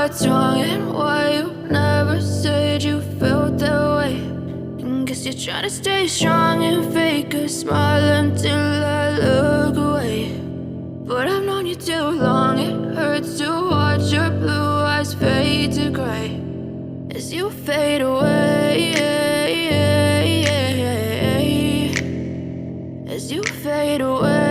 what's wrong and why you never said you felt that way. And guess you're trying to stay strong and fake a smile until I look away. But I've known you too long, it hurts to watch your blue eyes fade to gray as you fade away, as you fade away.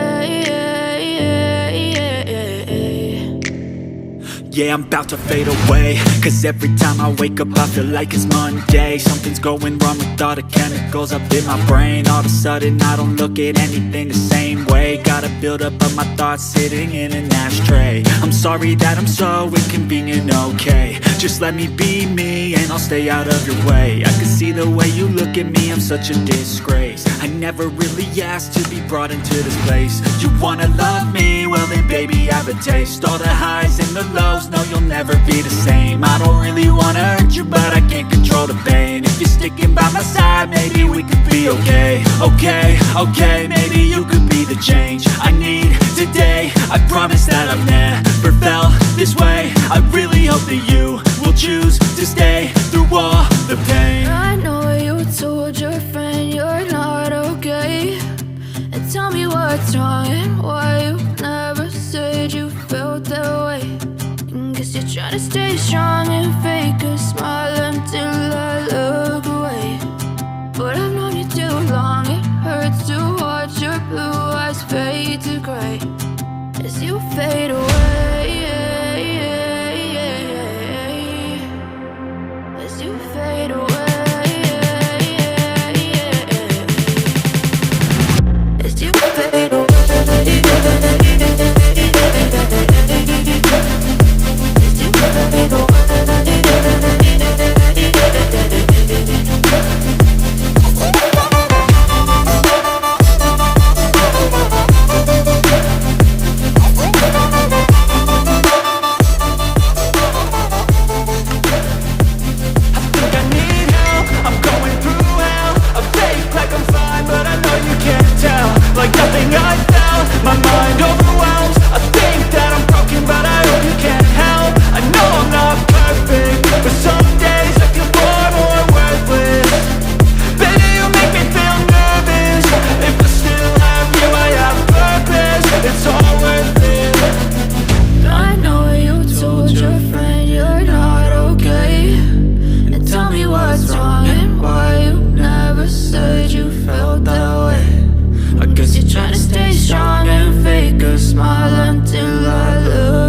Yeah, I'm about to fade away, cause every time I wake up I feel like it's Monday. Something's going wrong with all the chemicals up in my brain. All of a sudden I don't look at anything the same way. Got a build up of my thoughts sitting in an ashtray. I'm sorry that I'm so inconvenient, okay. Just let me be me and I'll stay out of your way. I can see the way you look at me, I'm such a disgrace. I never really asked to be brought into this place. You wanna love me? Well then baby have a taste. All the highs and the lows, no you'll never be the same. I don't really wanna hurt you but I can't control the pain. If you're sticking by my side maybe we could be okay. Okay, maybe you could be the change I need today. I promise that I've never felt this way. I really hope that you will choose to stay through all the pain. I know you told your friend you're not okay, and tell me what's wrong and why you never said you felt that way. And guess you're trying to stay strong and fake a smile until I look away. But I've known you too long, it hurts to watch your blue eyes fade to gray as you fade away, as you fade away. As you fade away. Like nothing I felt, my mind overwhelms. I think that I'm broken, but I hope you can't help. I know I'm not perfect, but some days I feel far more worthless. Baby, you make me feel nervous. If I still have you, I have purpose. It's all worth it. I know you told your friend you're not okay, and tell me what's wrong and why you never said you felt that way. I guess you're trying to stay strong and fake a smile until I look